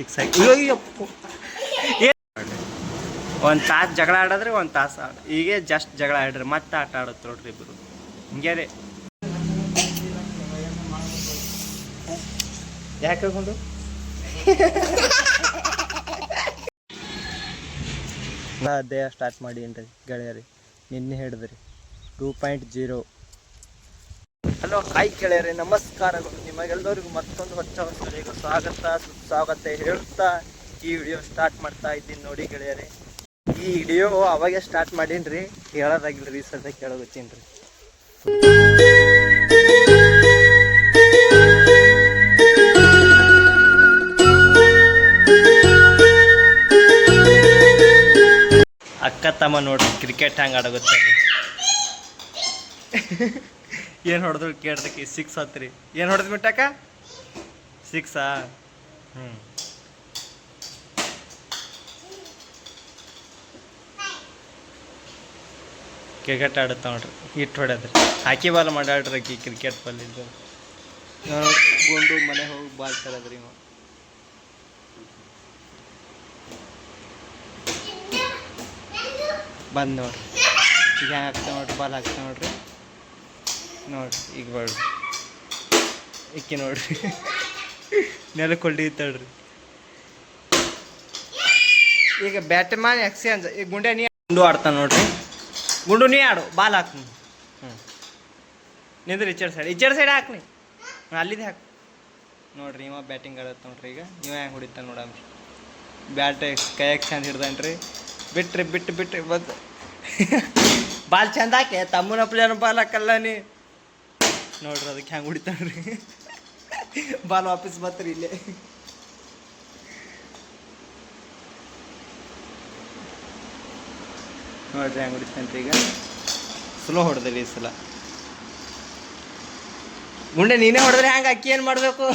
ಈಗ ಅಯ್ಯಪ್ಪ ಒಂದು ತಾಸು ಜಗಳ ಆಡಿದ್ರೆ ಒಂದು ತಾಸು ಈಗ ಜಸ್ಟ್ ಜಗಳ ಆಡ್ರಿ ಮತ್ತೆ ಆಟ ಆಡುತ್ತೆ ನೋಡ್ರಿ ಇಬ್ಬರು ಹಿಂಗೆ ರೀ. ಯಾಕೆ ಹೇಳ್ಕೊಂಡು ಅಧ್ಯಾಯ ಸ್ಟಾರ್ಟ್ ಮಾಡೀನಿ ಗೆಳೆಯರಿ. ನಿನ್ನೆ ಹಿಡಿದ್ರಿ 2.0. ಹಲೋ ಹಾಯ್ ಗೆಳೆಯರಿ, ನಮಸ್ಕಾರಗಳು ನಿಮಗೆಲ್ಲರಿಗೂ ಮತ್ತೊಂದು ಹೊಸ ವರ್ಷಗಳಿಗೆ ಸುಸ್ವಾಗತ ಹೇಳ್ತಾ ಈ ವಿಡಿಯೋ ಸ್ಟಾರ್ಟ್ ಮಾಡ್ತಾ ಇದ್ದೀನಿ ನೋಡಿ ಗೆಳೆಯರಿ. ಈ ವಿಡಿಯೋ ಅವಾಗೆ ಸ್ಟಾರ್ಟ್ ಮಾಡೀನಿ ರೀ, ಹೇಳೋದಾಗಿಲ್ಲ ರೀ, ಸದ್ಯ ಕೇಳೋಗತ್ತೀನಿ ರೀ. ಅಕ್ಕ ತಮ್ಮ ನೋಡ್ರಿ ಕ್ರಿಕೆಟ್ ಹ್ಯಾಂಗೆ ಆಡೋಗುತ್ತೆ ರೀ. ಏನು ಹೊಡೆದ್ರು ಕೇಳ್ದಕ್ಕೆ 6 ಹತ್ರಿ. ಏನು ಹೊಡೆದ್ ಬಿಟ್ಟಕ್ಕ 6ಆ? ಕ್ರಿಕೆಟ್ ಆಡುತ್ತ ನೋಡ್ರಿ, ಹಿಟ್ಟು ಹೊಡ್ಯದ್ರಿ. ಹಾಕಿ ಬಾಲ್ ಮಾಡ್ಯಾಡ್ರಿ ಆಕಿ ಕ್ರಿಕೆಟ್ ಬಾಲ್ ಇದ್ದು ಗುಂಡು ಮನೆ ಹೋಗಿ ಬಾಲ್ ತರದ್ರಿ. ಬಂದು ನೋಡ್ರಿ ಈಗ ಹ್ಯಾಂಗೆ ಹಾಕ್ತಾ ನೋಡ್ರಿ, ಬಾಲ್ ಹಾಕ್ತಾ ನೋಡ್ರಿ. ಈಗ ಬೇಡ್ರಿ ಇಕ್ಕಿ ನೋಡ್ರಿ ನೆಲಕ್ಕೆ ಹೊಲ್ಡಿತ್ತಳ್ರಿ. ಈಗ ಬ್ಯಾಟ್ಮ್ಯಾನ್ ಎಕ್ಸ್ಚೇಂಜ್. ಈಗ ಗುಂಡು ಆಡ್ತಾನೆ ನೋಡ್ರಿ. ಗುಂಡು ನೀ ಆಡು, ಬಾಲ್ ಹಾಕ್ನಿ. ನಿಂದ್ರಿ ಈಚೆಡ್ ಸೈಡ್ ಹಾಕ್ನಿ, ಅಲ್ಲಿದೆ ಹಾಕಿ ನೋಡ್ರಿ. ಇವ ಬ್ಯಾಟಿಂಗ್ ಆಡತ್ತೆ ನೋಡ್ರಿ. ಈಗ ಇವ ಹೆಂಗೆ ಹೊಡಿತಾನೆ ನೋಡಮ್ರಿ. ಬ್ಯಾಟ್ ಕೈಯಾಗ ಚಂದ ಹಿಡ್ದಾನ್ರಿ. ಬಿಟ್ರಿ ಬಂದು ಬಾಲ್ ಚಂದ ಹಾಕಿ ತಮ್ಮನ ಪ್ಲೇಯರ್ ಬಾಲ್ ಹಾಕಲ್ಲ ನೀ ನೋಡ್ರಿ. ಅದಕ್ಕೆ ಹೆಂಗೆ ಹೊಡಿತಾನ್ರಿ. ಬಾಲ್ ವಾಪಸ್ ಬತ್ರಿ ಇಲ್ಲೇ. ನೋಡ್ರಿ ಹೆಂಗೆ ಹೊಡಿತಾನ್ರಿ. ಈಗ ಸ್ಲೋ ಹೊಡೆದ್ರಿ ಈ ಸಲ. ಗುಂಡೆ ನೀನೇ ಹೊಡೆದ್ರೆ ಹ್ಯಾಂಗೆ ಅಕ್ಕಿ ಏನು ಮಾಡಬೇಕು?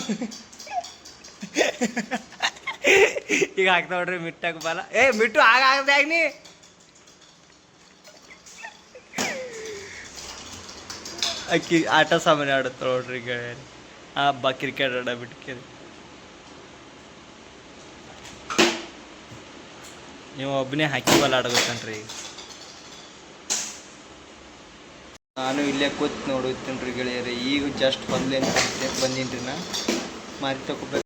ಈಗ ಹಾಕ್ತಾ ನೋಡ್ರಿ ಮಿಟ್ಟಾಗ ಬಾಲ. ಮಿಟ್ಟು ಆಗದೆ ನೀ ಅಕ್ಕಿ ಆಟ ಸಾಮಾನ್ಯ ಆಡುತ್ತ ನೋಡ್ರಿ ಗೆಳೆಯರಿ. ಹಬ್ಬ ಕ್ರಿಕೆಟ್ ಆಡ ಬಿಟ್ಕೇರಿ. ನೀವು ಒಬ್ಬನೇ ಹಾಕಿ ಬಾಲ್ ಆಡಬೇಕನ್ರಿ. ಈಗ ನಾನು ಇಲ್ಲೇ ಕೂತ್ ನೋಡುತ್ತೀನಿ ರೀ ಗೆಳೆಯರಿ. ಈಗ ಜಸ್ಟ್ ಬಂದೇನು ಬಂದೀನಿ ರೀ. ನಾ ಮಾರಿ ತಗೋಬೇಕು.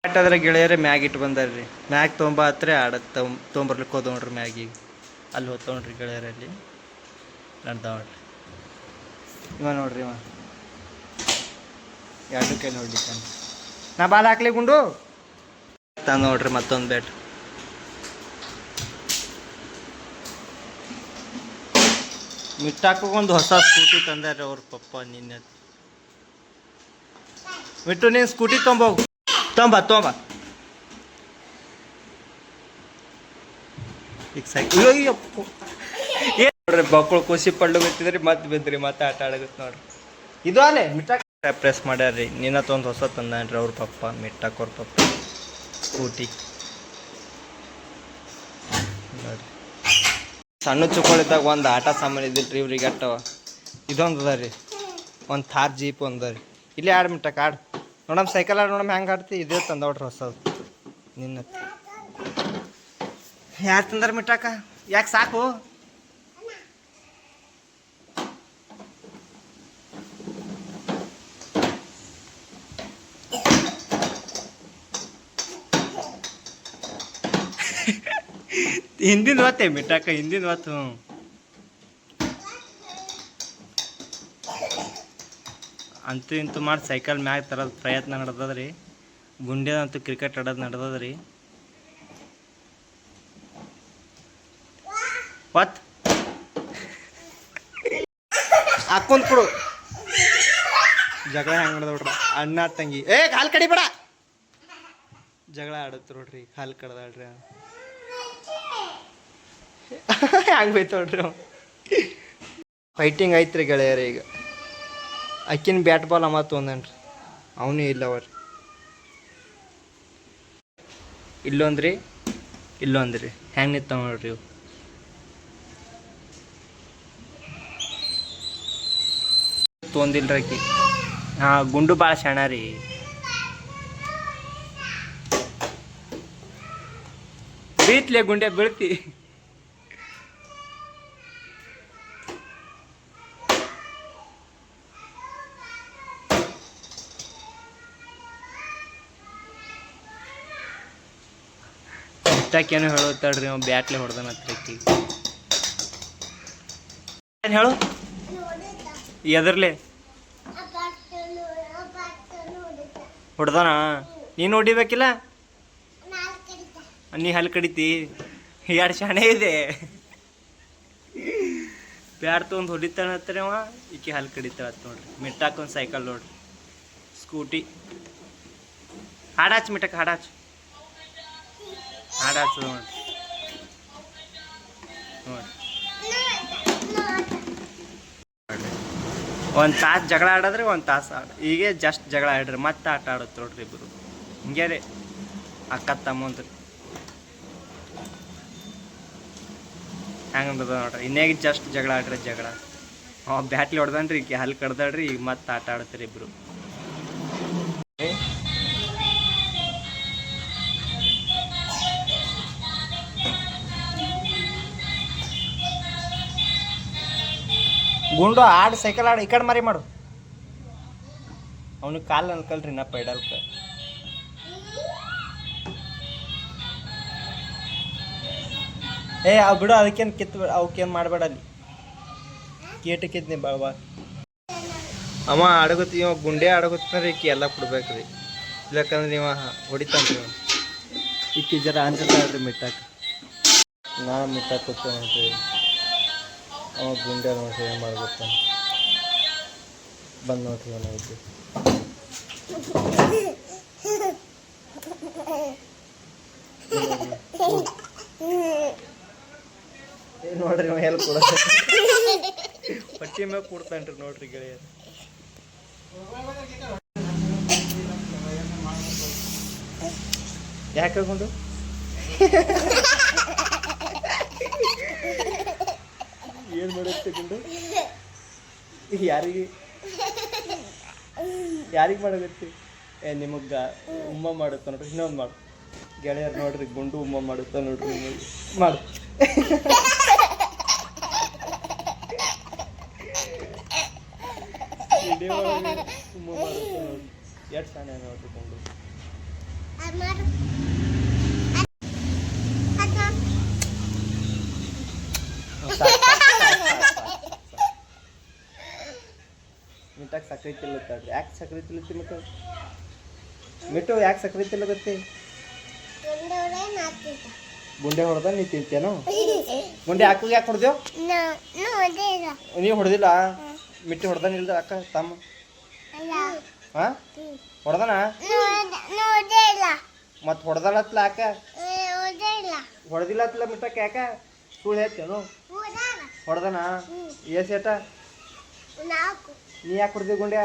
ಆಟಾದ್ರೆ ಗೆಳೆಯರೇ ಮ್ಯಾಗ್ ಇಟ್ಟು ಬಂದಾರ್ರಿ. ಮ್ಯಾಗ್ ತೊಗೊಂಬತ್ರಿ ಆಡತ್ತೆ ತೊಗೊಂಬರ್ಲಿಕ್ಕೆ ಹೋದ ನೋಡ್ರಿ. ಮ್ಯಾಗಿಗೆ ಅಲ್ಲಿ ಹೋಗ್ತಾ ನೋಡ್ರಿ ಗೆಳೆಯರಲ್ಲಿ ನಡ್ದ ನೋಡ್ರಿ. ಇವ ನೋಡ್ರಿ, ಇವ ಎರಡು ಕೈ ನೋಡ್ಲಿಕ್ಕೆ ನಾ ಬಾಲ್ ಹಾಕ್ಲಿ ಗುಂಡು ತಂದು ನೋಡ್ರಿ. ಮತ್ತೊಂದು ಬ್ಯಾಟ್ ಮಿಟ್ಟಾಕೊಂದು ಹೊಸ ಸ್ಕೂಟಿ ತಂದಾರ್ರಿ ಅವ್ರ ಪಪ್ಪ ನಿನ್ನೆ. ಮಿಟ್ಟು ನೀನು ಸ್ಕೂಟಿ ತೊಂಬೋಗು. ತೊಂಬ ಈಗ ಸೈಕಲ್ ಅಯ್ಯಪ್ಪ ನೋಡ್ರಿ. ಮಕ್ಕಳು ಖುಷಿ ಪಡ್ಲು ಗೊತ್ತಿದ್ರಿ ಮತ್ತೆ ಬಿದ್ರಿ, ಮತ್ತೆ ಆಟ ಆಡಗುತ್ತೆ ನೋಡ್ರಿ. ಇದು ಅಲ್ಲೇ ಮಿಟ್ಟಾಕ್ ಪ್ರೆಸ್ ಮಾಡ್ಯಾರ್ರಿ. ನಿನ್ನತ್ತೊಂದು ಹೊಸ ತಂದಾನ್ರಿ ಅವ್ರ ಪಪ್ಪ, ಮಿಟ್ಟಾಕ್ ಅವ್ರ ಪಪ್ಪ ಸ್ಕೂಟಿ ನೋಡ್ರಿ. ಸಣ್ಣ ಚುಕ್ಕೊಂಡಿದ್ದಾಗ ಒಂದು ಆಟ ಸಾಮಾನು ಇದ್ದಿಲ್ರಿ ಇವ್ರಿಗೆ. ಅಟ್ಟವ ಇದೊಂದು ಅದ ರೀ, ಒಂದು ಥಾರ್ ಜೀಪ್ ಒಂದು ರೀ. ಇಲ್ಲೇ ಆಡು ಮಿಟ್ಟಾಕ್ ಆಡು ನೋಡಮ್. ಸೈಕಲ್ ಆಡಿ ನೋಡಮ್ ಹೆಂಗೆ ಆಡ್ತಿ. ಇದೇ ತಂದೋಡ್ರಿ ಹೊಸದು ನಿನ್ನ. ಯಾರು ತಂದಾರ ಮಿಟ್ಟಾಕ? ಯಾಕೆ ಸಾಕು? ಹಿಂದಿನ ಹೊತ್ತೆ ಮಿಟ್ಟಾಕ, ಹಿಂದಿನ ಹೊತ್ತು. ಅಂತೂ ಇಂತೂ ಮಾಡಿ ಸೈಕಲ್ ಮ್ಯಾಗ ತರೋದು ಪ್ರಯತ್ನ ನಡೆದದ್ರಿ. ಗುಂಡ್ಯದಂತೂ ಕ್ರಿಕೆಟ್ ಆಡೋದು ನಡೆದದ್ರಿ. ಒತ್ ಹಾಕೊಂಡ್ ಕೊಡು. ಜಗಳ ಹೆಂಗೆ ನಡೆದ ನೋಡ್ರಿ ಅಣ್ಣ ತಂಗಿ. ಕಾಲು ಕಡಿಬೇಡ. ಜಗಳ ಆಡತ್ ನೋಡ್ರಿ. ಕಾಲು ಕಡ್ದಾಳ್ರಿ. ಹೆಂಗೆ ಬೈತ ನೋಡ್ರಿ. ಫೈಟಿಂಗ್ ಐತ್ರಿ ಗೆಳೆಯರಿ. ಈಗ ಅಕ್ಕಿನ ಬ್ಯಾಟ್ ಬಾಲ್ ಅಮ್ಮ ತೊಂದನ್ರಿ ಅವನು ಇಲ್ಲ ಅವ್ರಿ ಇಲ್ಲೊಂದ್ರಿ ಇಲ್ಲೊಂದ್ರಿ ಹೆಂಗೆ ನಿಂತಾವ ನೋಡ್ರಿ ಇವು ತೊಂದಿಲ್ರಿ ಅಕ್ಕಿ ಹಾಂ ಗುಂಡು ಭಾಳ ಶಾಣ ರೀ ಬೀತ್ಲೆ ಗುಂಡೆ ಬೀಳ್ತಿ ಇಷ್ಟಕ್ಕೇನು ಹೇಳೋತಾಡ್ರಿ ಅವ ಬ್ಯಾಟ್ಲೆ ಹೊಡೆದನ ಹತ್ರಕ್ಕಿ ಏನು ಹೇಳು ಎದರ್ಲೆ ಹೊಡೆದಾನ ನೀನು ಹೊಡಿಬೇಕಿಲ್ಲ ನೀ ಹಲ್ ಕಡಿತಿ ಎರಡು ಶಾಣೆ ಇದೆ ಬ್ಯಾಟ್ ತೊಗೊಂಡು ಹೊಡಿತಾನ ಹತ್ರ ಅವ ಈಕೆ ಹಲ್ ಕಡಿತಾಳ ನೋಡ್ರಿ ಮಿಟ್ಟಾಕ ಒಂದು ಸೈಕಲ್ ನೋಡ್ರಿ ಸ್ಕೂಟಿ ಹಾಡಾಚ್ ಮಿಟ್ಟಕ್ಕೆ ಹಾಡಾಚ್ ಹಾಡಾಚ್ ನೋಡ್ರಿ ನೋಡಿ ಒಂದು ತಾಸು ಜಗಳ ಆಡಿದ್ರೆ ಒಂದು ತಾಸು ಈಗ ಜಸ್ಟ್ ಜಗಳ ಆಡ್ರಿ ಮತ್ತೆ ಆಟ ಆಡುತ್ತೆ ನೋಡ್ರಿ ಇಬ್ಬರು ಹಿಂಗೆ ರೀ ಅಕ್ಕ ತಮ್ಮಂದ್ರಿ ಹೆಂಗಂದ ನೋಡ್ರಿ ಇನ್ನೇಗ ಜಸ್ಟ್ ಜಗಳ ಆಡ್ರಿ ಜಗಳ ಅವ ಬ್ಯಾಟ್ಲಿ ಹೊಡೆದನ್ರಿ ಈಗ ಹಲ್ ಕಡ್ದಾಡ್ರಿ ಈಗ ಮತ್ತೆ ಆಟ ಆಡ್ತಾರೆ ಇಬ್ರು ಗುಂಡು ಆಡ್ ಸೈಕಲ್ ಆಡ ಈ ಕಡೆ ಮಾರಿ ಮಾಡು ಅವನಿಗೆ ಕಾಲು ಅನ್ಕಲ್ರಿ ನಾ ಪೈಡಲ್ಕ ಏ ಅವ್ ಬಿಡು ಅದಕ್ಕೇನು ಅವಕ್ಕೇನು ಮಾಡಬೇಡ ಅಲ್ಲಿ ಕೇಟಕ್ಕಿದ್ನಿ ಬಾಳ್ಬಾ ಅವ ಆಡಗುತ್ತಿ ಇವ ಗುಂಡೆ ಆಡಗುತ್ತಂದ್ರೆ ಈಕಿ ಎಲ್ಲ ಕೊಡ್ಬೇಕ್ರಿ ಇಲ್ಲಕಂದ್ರೆ ನೀವು ಹೊಡಿತಾನ್ರಿ ಈಕಿ ಜರ ಅಂಜತಾಳ್ರಿ ಮಿಟ್ಟಾಕ ನಾ ಮಿಟ್ಟಾಕ ಕೂತ ನೋಡ್ರಿ ಅವ ಗುಂಡೆ ನೋಡ್ರಿ ಏನು ಮಾಡ್ಬೇಕ ಬಂದು ನೋಡ್ರಿ ಏನಾಯ್ತು ನೋಡ್ರಿ ಅವ ಹೆಲ್ಪ್ ಕೊಡ ಪಟ್ಟಿ ಮ್ಯಾಗ ಕೊಡ್ತಾನ್ರಿ ನೋಡ್ರಿ ಗೆಳೆಯರು ಯಾಕೆ ಗುಂಡು ಏನು ಮಾಡುತ್ತೆ ಗುಂಡು ಯಾರಿಗೆ ಮಾಡಾಗತ್ತಿ ಏ ನಿಮಗೆ ಉಮ್ಮ ಮಾಡುತ್ತ ನೋಡ್ರಿ ಇನ್ನೊಂದು ಮಾಡು ಗೆಳೆಯರು ನೋಡ್ರಿ ಗುಂಡು ಉಮ್ಮ ಮಾಡುತ್ತ ನೋಡ್ರಿ ಮಾಡು ಉಮ್ಮ ಮಾಡುತ್ತ ನೋಡ್ರಿ ಎಷ್ಟು ಸಣ್ಣ ನೋಡ್ರಿ ಗುಂಡು ಮಿಟ್ಟಾಗ ಸಕ್ರೆ ತಿಲ್ಲತ್ತಾಡ್ರಿ ಯಾಕೆ ಸಕ್ರೆ ತಿಲ್ಲತ್ತಿ ಮಿಟ್ಟು ಯಾಕೆ ಸಕ್ರೆ ತಿಲ್ಲಗತ್ತಿ ಗುಂಡೆ ಹೊಡೆದ ನೀ ತಿಂತೇನು ಗುಂಡೆ ಅಕ್ಕಗೆ ಯಾಕೆ ಹೊಡೆದೇವು ನೀವು ಹೊಡೆದಿಲ್ಲ ಮಿಟ್ಟಿ ಹೊಡೆದಾನ ಇಲ್ದ ಅಕ್ಕ ತಮ್ಮ ಹಾ ಹೊಡೆದಾನ ಮತ್ತೆ ಹೊಡೆದಾನತ್ಲ ಅಕ್ಕ ಹೊಡೆದಿಲ್ಲತ್ಲ ಮಿಟ್ಟಕ್ಕೆ ಯಾಕ ಸುಳ್ಳು ಹೇಳ್ತೇನು ಹೊಡೆದಾನ ಏಟ ನೀ ಯಾಕೆ ಹೊಡೆದಿ ಗುಂಡ್ಯಾ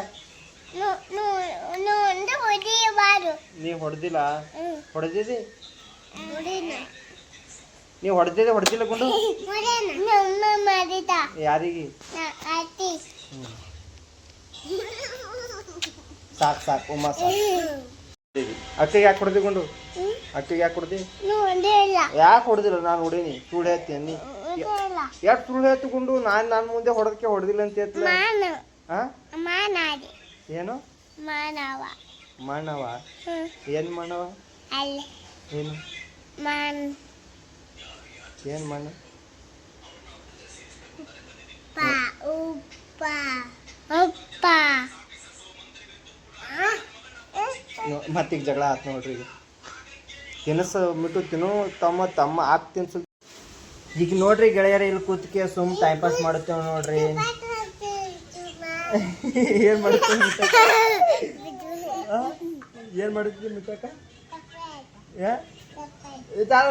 ನೀ ಹೊಡೆದಿಲ್ಲ ಹೊಡೆದಿದ್ದಿ ನೀ ಹೊಡೆದಿಲ್ಲ ಗುಂಡು ಯಾರಿಗೆ ಸಾಕು ಉಮ್ಮ ಸಾಕು ಅಕ್ಕಿಗೆ ಯಾಕೆ ಹೊಡೆದಿ ಗುಂಡು ಅಕ್ಕಿಗೆ ಯಾಕೆ ಹೊಡೆದಿ ಯಾಕೆ ಹೊಡೆದಿಲ್ಲ ನಾನು ಹೊಡೀನಿ ಸುಳ್ಳು ಹೇಳ್ತೀನಿ ಯಾಕೆ ಸುಳ್ಳು ಹೇಳ್ತು ಗುಂಡು ನಾನು ಮುಂದೆ ಹೊಡೆದಕ್ಕೆ ಹೊಡೆದಿಲ್ಲ ಅಂತ ಹೇಳ್ತಿಲ್ಲ ಏನು ಮಾನವ ಏನು ಮಾನವ ಏನು ಏನು ಮಣ್ಣ ಮತ್ತೀಗ ಜಗಳ ಆಯ್ತು ನೋಡ್ರಿ ಈಗ ತಿನ್ಸು ಮಿಟ್ಟು ತಿನ್ನು ತಮ್ಮ ಆಕ್ ತಿನ್ಸು ಈಗ ನೋಡ್ರಿ ಗೆಳೆಯರ ಇಲ್ಲಿ ಕೂತ್ಕೆ ಸುಮ್ ಟೈಮ್ ಪಾಸ್ ಮಾಡುತ್ತೇವೆ ನೋಡ್ರಿ ಏನ್ ಮಾಡುತ್ತೇವೆ ಏನ್ ಮಾಡುತ್ತೀವಿ ಮಿಟ್ಟಕ್ಕ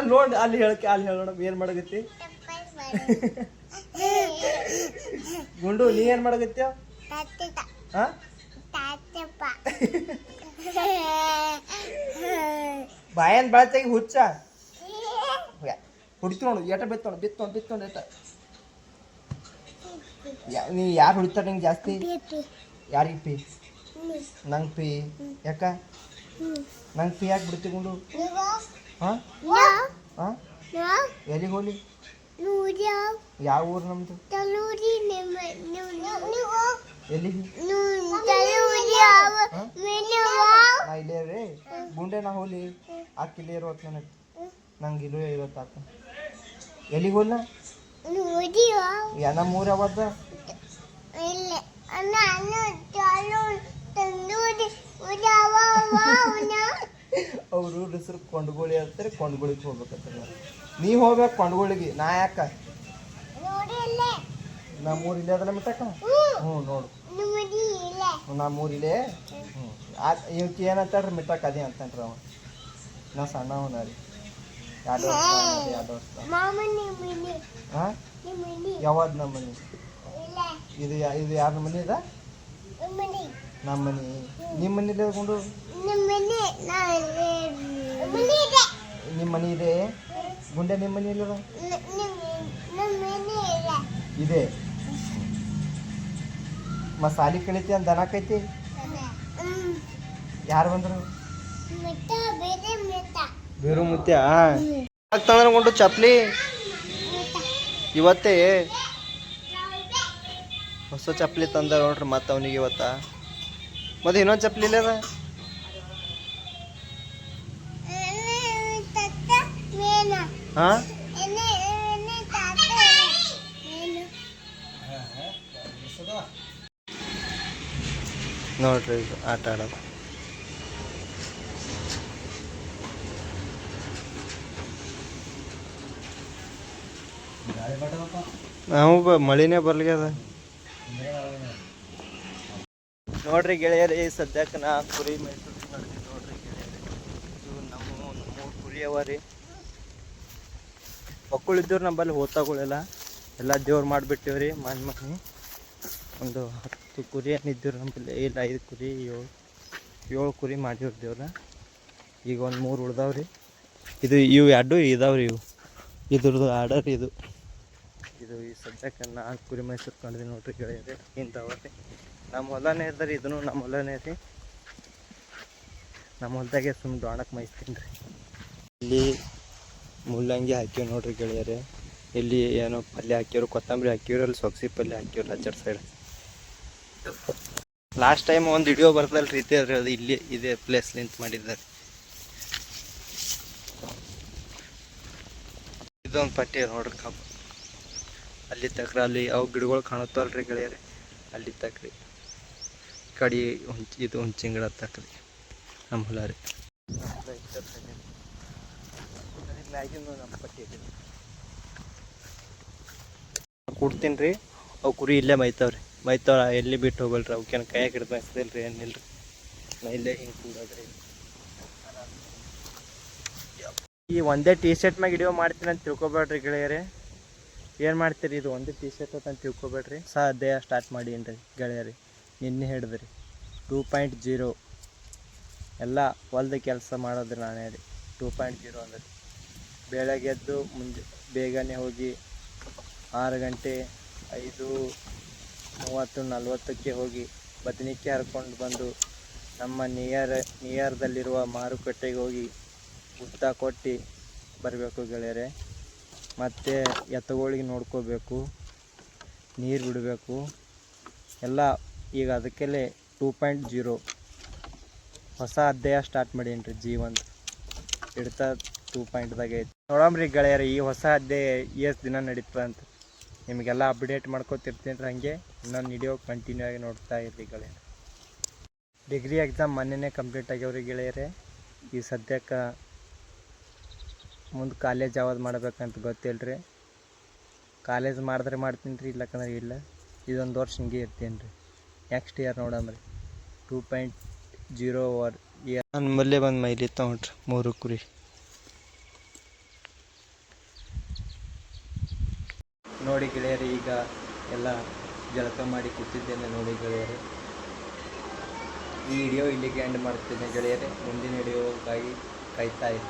ನೋಡ್ ಅಲ್ಲಿ ಹೇಳೋಣ ಏನ್ ಮಾಡಕತ್ತಿ ಗುಂಡು ನೀ ಏನ್ ಮಾಡಕತ್ತೀಯ ಹಾಂ ಬಾಯನ್ ಬೆಳತಾಗಿ ಹುಚ್ಚ ಹೊಡಿತು ನೋಡು ಏಟ ಬಿತ್ತೋಣ ಏಟ ನೀ ಯಾರು ಹೊಡಿತಾರ ನಿಂಗೆ ಜಾಸ್ತಿ ಯಾರಿಗೆ ಪಿ ನಂಗೆ ಪಿ ಯಾಕ ನಂಗೆ ಪಿ ಯಾಕೆ ಬಿಡ್ತಿಕೊಂಡು ಹಾಂ ಹಾಂ ಎಲ್ಲಿಗೆ ಹೋಗ್ಲಿ ಯಾವ ಊರು ನಮ್ದು ಎಲ್ಲಿಗೆ ನಾ ಇಲ್ಲೇ ರೀ ಗುಂಡೆ ನಾ ಹೋಗ್ಲಿ ಆಕಿಲ್ಲೇ ಇರೋತ್ ನನಗೆ ನಂಗೆ ಇಲ್ಲೂ ಇರೋತ್ತು ಆತ ಎಲ್ಲಿಗೆ ಹೋಗ್ಲ ನಮ್ಮ ಊರು ಯಾವತ್ತ ಅವರು ಹೆಸರು ಕೊಂಡ್ಗೋಳಿ ಅಂತಾರೆ ಕೊಂಡ್ಗೋಳಿಗೆ ಹೋಗ್ಬೇಕಂತ ನೀ ಹೋಗ್ಬೇಕು ಕೊಂಡ್ಗೋಳಿಗೆ ನಾ ಯಾಕ ನಮ್ಮೂರು ಇಲ್ಲೇ ಅದಲ್ಲ ಮಿಟ್ಟಕ್ಕ ಹ್ಞೂ ನೋಡು ನಮ್ಮೂರು ಇಲ್ಲೇ ಹ್ಞೂ ಇವಕ್ಕೆ ಏನಂತಾಳ್ರಿ ಮಿಟ್ಟಕ್ಕ ಅದೇ ಅಂತನ್ರಿ ಅವ ನಾ ಸಣ್ಣವನ ರೀ 2 ವರ್ಷ ಹಾಂ ಯಾವ್ದು ನಮ್ಮ ಮನೆ ಇದು ಯಾರ ಮನೆ ಇದ ನಮ್ಮ ಮನೆ ನಿಮ್ಮ ಮನೇಲಿ ಹೇಳ್ಕೊಂಡು ನಿಮ್ಮ ಮನೆ ಇದೆ ಗುಂಡೆ ನಿಮ್ಮ ಮನೇಲಿ ಇದೆ ಮಸಾಲಿ ಕಳಿತಿ ಅಂತ ದನಕೈತಿ ಯಾರು ಬಂದರು ಬೇರು ಮುತ್ಯ ತಂದ್ರಕೊಂಡು ಚಪ್ಲಿ ಇವತ್ತೇ ಹೊಸ ಚಪ್ಪಲಿ ತಂದ ನೋಡ್ರಿ ಮತ್ತೆ ಅವನಿಗೆ ಇವತ್ತ ಮತ್ತೆ ಇನ್ನೊಂದು ಚಪ್ಪಲಿ ಇಲ್ಲ ಅದ ಹಾಂ ನೋಡ್ರಿ ಇದು ಆಟ ಆಡೋದು ನಾವು ಮಳಿನೇ ಬರ್ಲಿಗ್ಯದ ನೋಡ್ರಿ ಗೆಳೆಯರಿ ಸದ್ಯಕ್ಕೆ ನಾ ಕುರಿ ಮೈಸೂರು ನೋಡ್ತೀನಿ ನೋಡ್ರಿ ಗೆಳೆಯರಿ ಇದು ನಮ್ಮ 3 ಕುರಿ ಅವ ರೀ ಮಕ್ಕಳಿದ್ದವ್ರು ನಮ್ಮಲ್ಲಿ ಹೋತಾಗಳೆಲ್ಲ ಎಲ್ಲ ದೇವ್ರು ಮಾಡಿಬಿಟ್ಟಿವ್ರಿ ಮನೆ ಒಂದು 10 ಕುರಿ ಏನಿದ್ದವ್ರು ನಮ್ಮಲ್ಲಿ ಇಲ್ಲ 5 ಕುರಿ 7 ಕುರಿ ಮಾಡಿವ್ರಿ ದೇವ್ರ ಈಗ ಒಂದು 3 ಉಳ್ದಾವ್ರಿ ಇವು 2 ಇದಾವ್ರಿ ಇದ್ರದ್ದು ಆರ್ಡರ್ ಇದು ಈ ಸದ್ಯಕ್ಕೆ ನಾ ಕುರಿ ಮೈಸೂರು ಕಂಡ್ರಿ ನೋಡ್ರಿ ಗೆಳೆಯರಿ ಇಂಥವ್ರಿ ನಮ್ಮ ಹೊಲನೇ ಇದ್ದಾರೆ ಇದನ್ನು ನಮ್ಮ ಹೊಲನೇ ರೀ ನಮ್ಮ ಹೊಲದಾಗೆ ಸುಮ್ಮನೆ ಡಾಣಕ್ಕೆ ಮೈಸ್ತೀನಿ ರೀ ಇಲ್ಲಿ ಮುಲ್ಲಂಗಿ ಹಾಕಿವ್ ನೋಡ್ರಿ ಗೆಳೆಯರೆ ಇಲ್ಲಿ ಏನೋ ಪಲ್ಯ ಹಾಕಿವ್ರು ಕೊತ್ತಂಬರಿ ಹಾಕಿವ್ರು ಅಲ್ಲಿ ಸೊಗಸಿ ಪಲ್ಯ ಹಾಕಿವ್ರು ಹಚ್ಚರ ಸೈಡ್ ಲಾಸ್ಟ್ ಟೈಮ್ ಒಂದು ವಿಡಿಯೋ ಬರ್ತಲ್ಲ ರೀತಿ ಅದ್ರಿ ಅದು ಇಲ್ಲಿ ಇದೇ ಪ್ಲೇಸ್ ನಿಂತು ಮಾಡಿದ್ದಾರೆ ಇದೊಂದು ಪಟ್ಟಿ ನೋಡ್ರಿ ಕಬ್ಬು ಅಲ್ಲಿ ತಕ್ರ ಅಲ್ಲಿ ಅವು ಗಿಡಗಳು ಕಾಣುತ್ತಲ್ರಿ ಗೆಳೆಯರೆ ಅಲ್ಲಿ ತಕ್ರಿ ಕಡಿ ಇದು ಹುಂಚಿನ ಗಿಡ ತಕ್ರಿ ನಮ್ಮ ಹೊಲ ರೀ ಮ್ಯಾಗಿನ ನಮ್ಮ ಪಟ್ಟಿ ಕೊಡ್ತೀನಿ ರೀ ಅವು ಕುರಿ ಇಲ್ಲೇ ಮೈತಾವ್ರ ಎಲ್ಲಿ ಬಿಟ್ಟು ಹೋಗಲ್ರಿ ಅವಕ್ಕೇನು ಕೈಯಾಗ ಹಿಡ್ದು ಮೇಯಿಸ್ದಿಲ್ಲ ರೀ ಏನಿಲ್ಲ ರೀ ನಾ ಇಲ್ಲೇ ಹಿಂಗೆ ಕೂಡೋದ್ರಿ ಈ ಒಂದೇ ಟಿ ಶರ್ಟ್ ಮ್ಯಾಗ ವಿಡಿಯೋ ಮಾಡ್ತೀನಿ ಅಂತ ತಿಳ್ಕೊಬೇಡ್ರಿ ಗೆಳೆಯರೆ ಏನು ಮಾಡ್ತೀರಿ ಇದು ಒಂದೇ ಟಿ ಶರ್ಟ್ ಅಂತ ತಿಳ್ಕೊಬೇಡ್ರಿ ಅದೇ ಸ್ಟಾರ್ಟ್ ಮಾಡೀನಿ ರೀ ಗೆಳೆಯರಿ ನಿನ್ನೆ ಹಿಡಿದ್ರಿ 2.0 ಎಲ್ಲ ಹೊಲ್ದ ಕೆಲಸ ಮಾಡೋದ್ರಿ ನಾನೇ ರೀ 2.0 ಅಂದ್ರೆ ಬೆಳಗ್ಗೆ ಎದ್ದು ಬೇಗನೆ ಹೋಗಿ 6 ಗಂಟೆ 5:30-40ಕ್ಕೆ ಹೋಗಿ ಬದನಿಕಾಯಿ ಹರ್ಕೊಂಡು ಬಂದು ನಮ್ಮ ನಿಯರ್ದಲ್ಲಿರುವ ಮಾರುಕಟ್ಟೆಗೆ ಹೋಗಿ ಉದ್ದ ಕೊಟ್ಟು ಬರಬೇಕು ಗೆಳೆಯರೆ ಮತ್ತು ಎತ್ತುಗಳಿಗೆ ನೋಡ್ಕೋಬೇಕು ನೀರು ಬಿಡಬೇಕು ಎಲ್ಲ ಈಗ ಅದಕ್ಕೆಲ್ಲೇ 2.0 ಹೊಸ ಅಧ್ಯಾಯ ಸ್ಟಾರ್ಟ್ ಮಾಡೀನಿ ರೀ ಜೀವನ ಹಿಡ್ತಾ 2.ದಾಗೆ ಐತಿ ನೋಡಮ್ರಿ ಗೆಳೆಯರೆ ಈ ಹೊಸ ಅಧ್ಯಾಯ ಎಷ್ಟು ದಿನ ನಡೀತದೆ ಅಂತ ನಿಮಗೆಲ್ಲ ಅಪ್ಡೇಟ್ ಮಾಡ್ಕೊತಿರ್ತೀನಿ ರೀ ಹಾಗೆ ಇನ್ನೊಂದು ವಿಡಿಯೋ ಕಂಟಿನ್ಯೂ ಆಗಿ ನೋಡ್ತಾ ಇರ್ರಿ ಗೆಳೆಯರೆ ಡಿಗ್ರಿ ಎಕ್ಸಾಮ್ ಮೊನ್ನೆನೇ ಕಂಪ್ಲೀಟ್ ಆಗ್ಯಾವ್ರಿ ಗೆಳೆಯರೆ ಈ ಸದ್ಯಕ್ಕೆ ಮುಂದೆ ಕಾಲೇಜ್ ಯಾವ್ದು ಮಾಡ್ಬೇಕಂತ ಗೊತ್ತಿಲ್ಲ ರೀ ಕಾಲೇಜ್ ಮಾಡಿದ್ರೆ ಮಾಡ್ತೀನಿ ರೀ ಇಲ್ಲಕಂದ್ರೆ ಇಲ್ಲ ಇದೊಂದು ವರ್ಷ ಹಿಂಗೆ ಇರ್ತೀನಿ ರೀ ನೆಕ್ಸ್ಟ್ ಇಯರ್ ನೋಡಮ್ರಿ 2.0 ಇಯರ್ ನನ್ನ ಮಲ್ಲೇ ಬಂದು ಮೈಲಿ ತೊಗೊಂಡ್ರಿ 3 ಕುರಿ ನೋಡಿ ಗೆಳೆಯರಿ ಈಗ ಎಲ್ಲ ಜಳಕ ಮಾಡಿ ಕೂತಿದ್ದೇನೆ ನೋಡಿ ಗೆಳೆಯರಿ ಈ ವಿಡಿಯೋ ಇಲ್ಲಿಗೆ ಎಂಡ್ ಮಾಡ್ತೀನಿ ಗೆಳೆಯರೆ. ಮುಂದಿನ ವಿಡಿಯೋಗಾಗಿ ಕಾಯ್ತಾ ಇರಿ.